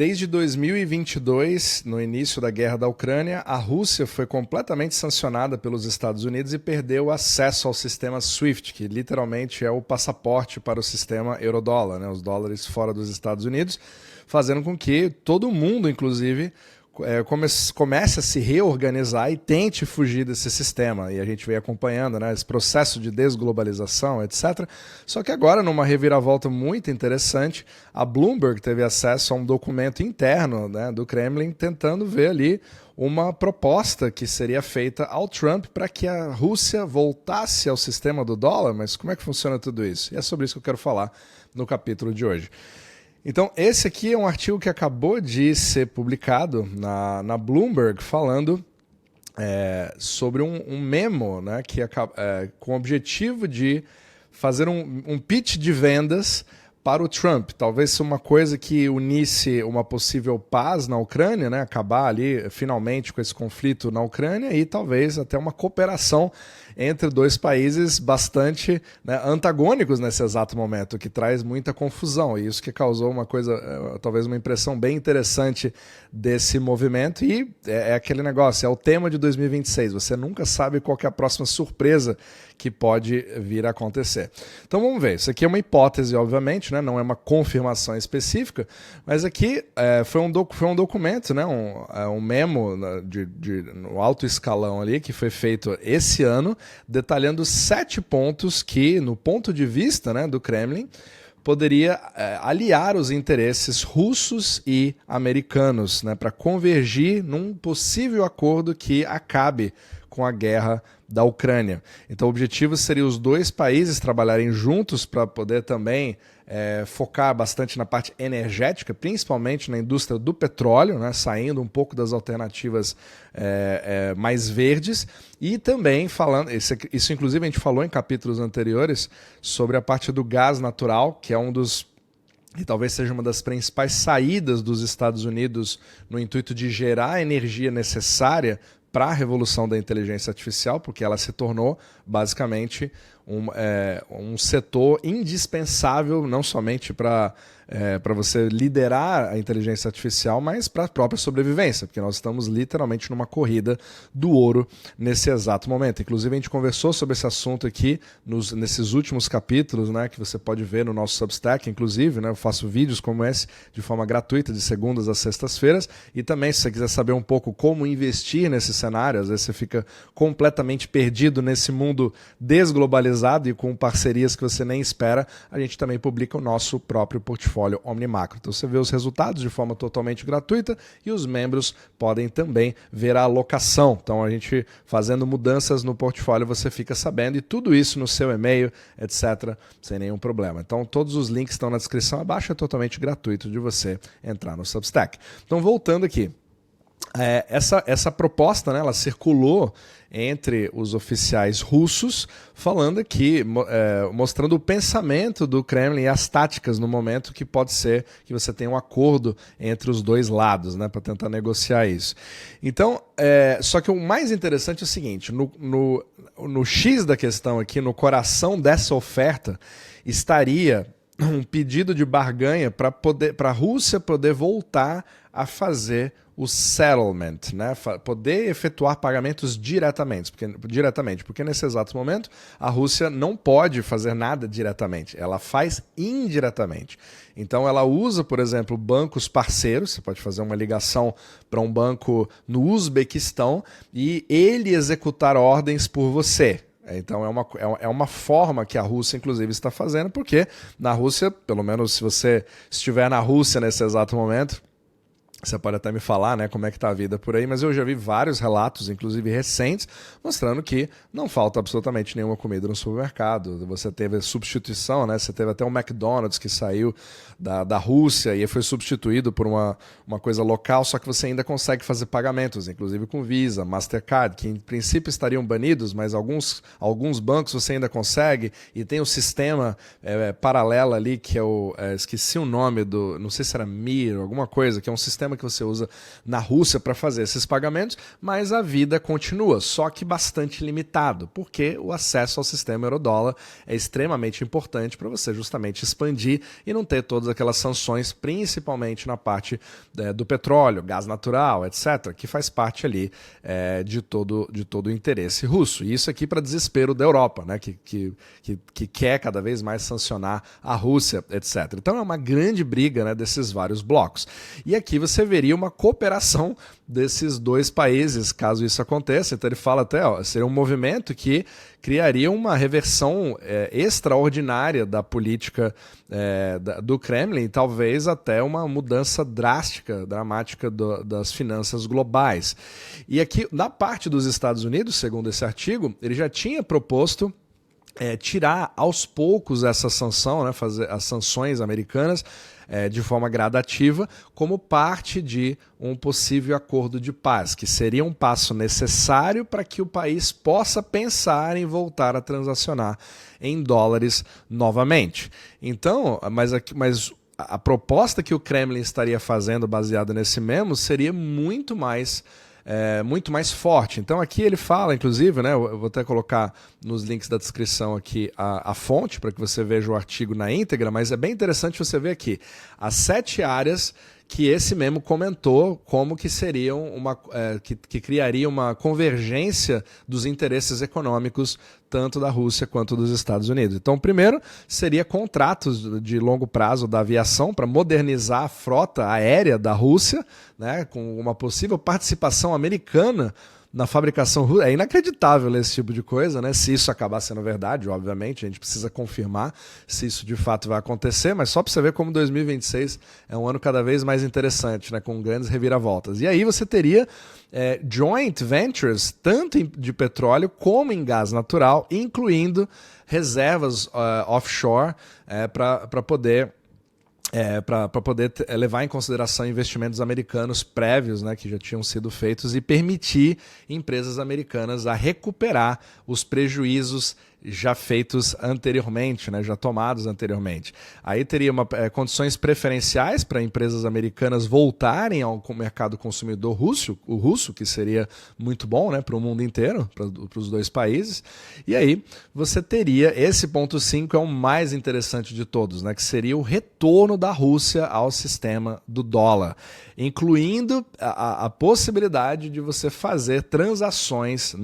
Desde 2022, no início da guerra da Ucrânia, a Rússia foi completamente sancionada pelos Estados Unidos e perdeu acesso ao sistema SWIFT, que literalmente é o passaporte para o sistema eurodólar, né, os dólares fora dos Estados Unidos, fazendo com que todo mundo, inclusive, comece a se reorganizar e tente fugir desse sistema. E a gente vem acompanhando, né, esse processo de desglobalização, etc. Só que agora, numa reviravolta muito interessante, a Bloomberg teve acesso a um documento interno, né, do Kremlin tentando ver ali uma proposta que seria feita ao Trump para que a Rússia voltasse ao sistema do dólar. Mas como é que funciona tudo isso? E é sobre isso que eu quero falar no capítulo de hoje. Então, esse aqui é um artigo que acabou de ser publicado na Bloomberg, falando sobre um memo, né, que com o objetivo de fazer um pitch de vendas para o Trump. Talvez uma coisa que unisse uma possível paz na Ucrânia, né, acabar ali finalmente com esse conflito na Ucrânia e talvez até uma cooperação entre dois países bastante, né, antagônicos nesse exato momento, o que traz muita confusão. E isso que causou uma coisa, talvez uma impressão bem interessante desse movimento. E é aquele negócio, é o tema de 2026. Você nunca sabe qual que é a próxima surpresa que pode vir a acontecer. Então vamos ver. Isso aqui é uma hipótese, obviamente, né? Não é uma confirmação específica, mas aqui foi um documento, né? Um memo no alto escalão ali, que foi feito esse ano, detalhando 7 pontos que, no ponto de vista, né, do Kremlin, poderia aliar os interesses russos e americanos, né, para convergir num possível acordo que acabe com a guerra da Ucrânia. Então o objetivo seria os dois países trabalharem juntos para poder também focar bastante na parte energética, principalmente na indústria do petróleo, né, saindo um pouco das alternativas mais verdes, e também falando, isso inclusive a gente falou em capítulos anteriores, sobre a parte do gás natural, que é e talvez seja uma das principais saídas dos Estados Unidos no intuito de gerar a energia necessária para a revolução da inteligência artificial, porque ela se tornou basicamente um setor indispensável, não somente para você liderar a inteligência artificial, mas para a própria sobrevivência, porque nós estamos literalmente numa corrida do ouro nesse exato momento. Inclusive, a gente conversou sobre esse assunto aqui nesses últimos capítulos, né, que você pode ver no nosso Substack, inclusive, né, eu faço vídeos como esse de forma gratuita, de segundas às sextas-feiras, e também, se você quiser saber um pouco como investir nesse cenário, às vezes você fica completamente perdido nesse mundo desglobalizado e com parcerias que você nem espera, a gente também publica o nosso próprio portfólio OmniMacro. Então você vê os resultados de forma totalmente gratuita e os membros podem também ver a alocação. Então a gente fazendo mudanças no portfólio você fica sabendo, e tudo isso no seu e-mail, etc., sem nenhum problema. Então todos os links estão na descrição abaixo, é totalmente gratuito de você entrar no Substack. Então voltando aqui. Essa proposta, né, ela circulou entre os oficiais russos, falando aqui, mostrando o pensamento do Kremlin e as táticas no momento que pode ser que você tenha um acordo entre os dois lados, né, para tentar negociar isso. Então, só que o mais interessante é o seguinte, no X da questão aqui, no coração dessa oferta, estaria um pedido de barganha para a Rússia poder voltar a fazer o settlement, né? Poder efetuar pagamentos diretamente, porque nesse exato momento a Rússia não pode fazer nada diretamente, ela faz indiretamente. Então ela usa, por exemplo, bancos parceiros, você pode fazer uma ligação para um banco no Uzbequistão e ele executar ordens por você. Então é uma forma que a Rússia, inclusive, está fazendo, porque na Rússia, pelo menos se você estiver na Rússia nesse exato momento, você pode até me falar, né, como é que está a vida por aí, mas eu já vi vários relatos, inclusive recentes, mostrando que não falta absolutamente nenhuma comida no supermercado. Você teve substituição, né? Você teve até um McDonald's que saiu da Rússia e foi substituído por uma coisa local, só que você ainda consegue fazer pagamentos, inclusive com Visa, Mastercard, que em princípio estariam banidos, mas alguns bancos você ainda consegue, e tem o sistema paralelo ali, que é esqueci o nome não sei se era Mir, alguma coisa, que é um sistema sistema que você usa na Rússia para fazer esses pagamentos, mas a vida continua, só que bastante limitado, porque o acesso ao sistema euro-dólar é extremamente importante para você justamente expandir e não ter todas aquelas sanções, principalmente na parte do petróleo, gás natural, etc., que faz parte ali de todo o interesse russo. E isso aqui para desespero da Europa, né, que quer cada vez mais sancionar a Rússia, etc. Então é uma grande briga, né, desses vários blocos. E aqui você veria uma cooperação desses dois países, caso isso aconteça. Então ele fala até, seria um movimento que criaria uma reversão extraordinária da política do Kremlin, talvez até uma mudança drástica, dramática das finanças globais. E aqui, na parte dos Estados Unidos, segundo esse artigo, ele já tinha proposto tirar aos poucos essa sanção, né, fazer as sanções americanas de forma gradativa, como parte de um possível acordo de paz, que seria um passo necessário para que o país possa pensar em voltar a transacionar em dólares novamente. Então, mas a proposta que o Kremlin estaria fazendo baseada nesse memo seria muito mais forte. Então aqui ele fala, inclusive, né, eu vou até colocar nos links da descrição aqui a fonte para que você veja o artigo na íntegra, mas é bem interessante você ver aqui as 7 áreas que esse memo comentou como que seriam que criaria uma convergência dos interesses econômicos tanto da Rússia quanto dos Estados Unidos. Então, primeiro, seria contratos de longo prazo da aviação para modernizar a frota aérea da Rússia, né, com uma possível participação americana na fabricação russa. É inacreditável esse tipo de coisa, né? Se isso acabar sendo verdade, obviamente, a gente precisa confirmar se isso de fato vai acontecer, mas só para você ver como 2026 é um ano cada vez mais interessante, né? Com grandes reviravoltas. E aí você teria joint ventures, tanto de petróleo como em gás natural, incluindo reservas offshore para poder levar em consideração investimentos americanos prévios, né, que já tinham sido feitos e permitir empresas americanas a recuperar os prejuízos já feitos anteriormente, né, já tomados anteriormente. Aí teria condições preferenciais para empresas americanas voltarem ao mercado consumidor o russo, que seria muito bom, né, para o mundo inteiro, para os dois países. E aí você teria, esse ponto 5 é o mais interessante de todos, né, que seria o retorno da Rússia ao sistema do dólar, incluindo a possibilidade de você fazer transações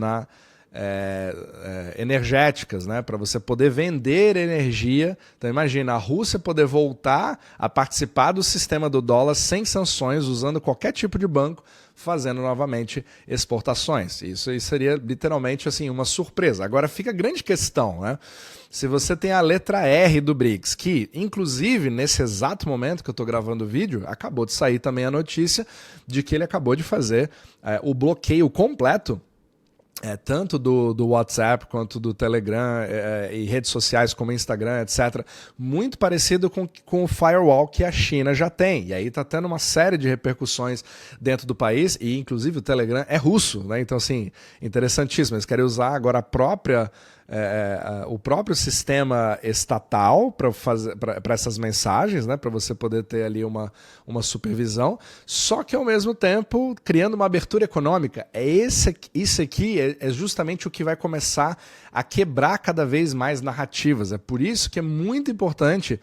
energéticas, né, para você poder vender energia. Então imagina, a Rússia poder voltar a participar do sistema do dólar sem sanções, usando qualquer tipo de banco, fazendo novamente exportações. Isso aí seria literalmente assim, uma surpresa. Agora fica a grande questão, né? Se você tem a letra R do BRICS, que inclusive nesse exato momento que eu estou gravando o vídeo, acabou de sair também a notícia de que ele acabou de fazer o bloqueio completo tanto do WhatsApp quanto do Telegram e redes sociais como Instagram, etc. Muito parecido com o firewall que a China já tem. E aí está tendo uma série de repercussões dentro do país e, inclusive, o Telegram é russo, né? Então, assim, interessantíssimo. Eles querem usar agora o próprio sistema estatal para essas mensagens, né, para você poder ter ali uma supervisão, só que ao mesmo tempo criando uma abertura econômica. Isso aqui é justamente o que vai começar a quebrar cada vez mais narrativas. É por isso que é muito importante.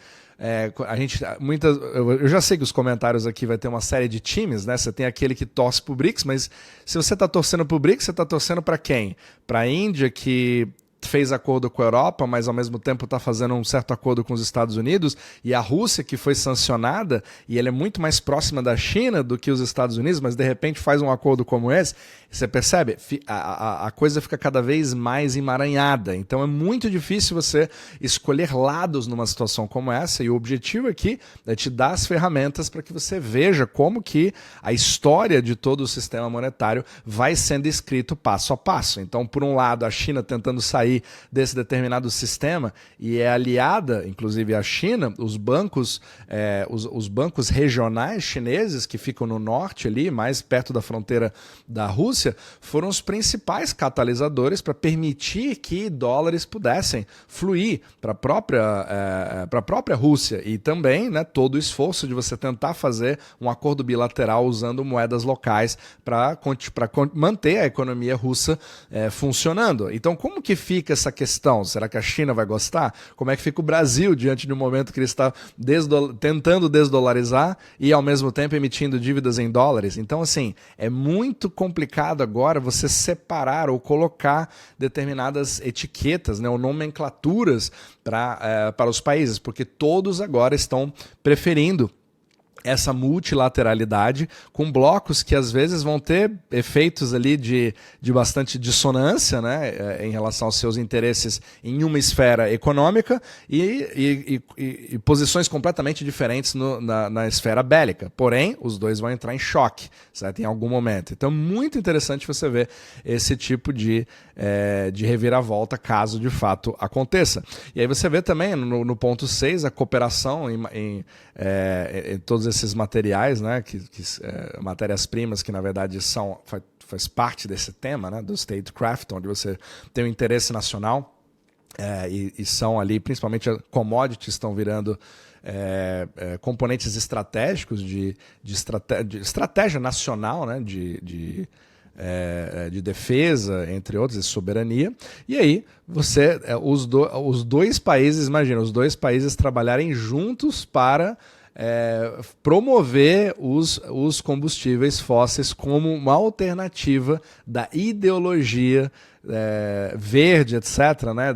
Eu já sei que os comentários aqui vai ter uma série de times, né? Você tem aquele que torce pro BRICS, mas se você está torcendo pro BRICS, você está torcendo para quem? Para a Índia, que fez acordo com a Europa, mas ao mesmo tempo está fazendo um certo acordo com os Estados Unidos, e a Rússia, que foi sancionada, e ela é muito mais próxima da China do que os Estados Unidos, mas de repente faz um acordo como esse, você percebe? A coisa fica cada vez mais emaranhada. Então é muito difícil você escolher lados numa situação como essa, e o objetivo aqui é te dar as ferramentas para que você veja como que a história de todo o sistema monetário vai sendo escrito passo a passo. Então, por um lado, a China tentando sair sair desse determinado sistema e é aliada, inclusive, à China, os bancos regionais chineses que ficam no norte ali, mais perto da fronteira da Rússia, foram os principais catalisadores para permitir que dólares pudessem fluir para a própria Rússia e também, né, todo o esforço de você tentar fazer um acordo bilateral usando moedas locais para manter a economia russa funcionando. Então, como que fica essa questão? Será que a China vai gostar? Como é que fica o Brasil diante de um momento que ele está tentando desdolarizar e, ao mesmo tempo, emitindo dívidas em dólares? Então, assim, é muito complicado agora você separar ou colocar determinadas etiquetas, né, ou nomenclaturas para os países, porque todos agora estão preferindo essa multilateralidade com blocos que às vezes vão ter efeitos ali de bastante dissonância, né, em relação aos seus interesses em uma esfera econômica e posições completamente diferentes na esfera bélica. Porém, os dois vão entrar em choque, certo? Em algum momento. Então, muito interessante você ver esse tipo de reviravolta caso de fato aconteça. E aí você vê também no ponto 6 a cooperação em todos esses materiais, né, matérias-primas que na verdade faz parte desse tema, né, do statecraft, onde você tem um interesse nacional e são ali, principalmente commodities estão virando componentes estratégicos de estratégia nacional, né, de defesa, entre outros, de soberania. E aí, os dois países, imagina, os dois países trabalharem juntos para promover os combustíveis fósseis como uma alternativa da ideologia verde, etc., né,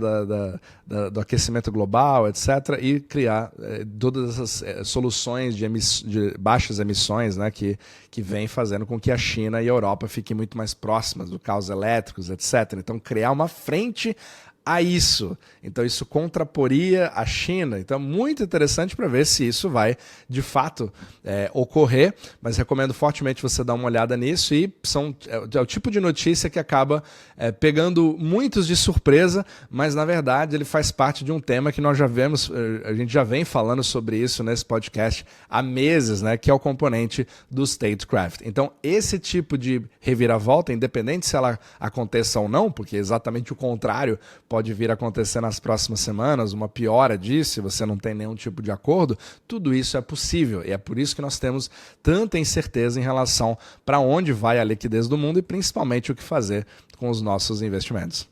do aquecimento global, etc., e criar todas essas soluções de baixas emissões, né, que vem fazendo com que a China e a Europa fiquem muito mais próximas dos carros elétricos, etc. Então, criar uma frente a isso. Então, isso contraporia a China. Então, muito interessante para ver se isso vai, de fato, ocorrer. Mas recomendo fortemente você dar uma olhada nisso. E é o tipo de notícia que acaba pegando muitos de surpresa, mas, na verdade, ele faz parte de um tema que nós a gente já vem falando sobre isso nesse podcast há meses, né, que é o componente do statecraft. Então, esse tipo de reviravolta, independente se ela aconteça ou não, porque exatamente o contrário pode vir a acontecer nas próximas semanas, uma piora disso, se você não tem nenhum tipo de acordo, tudo isso é possível. E é por isso que nós temos tanta incerteza em relação para onde vai a liquidez do mundo e principalmente o que fazer com os nossos investimentos.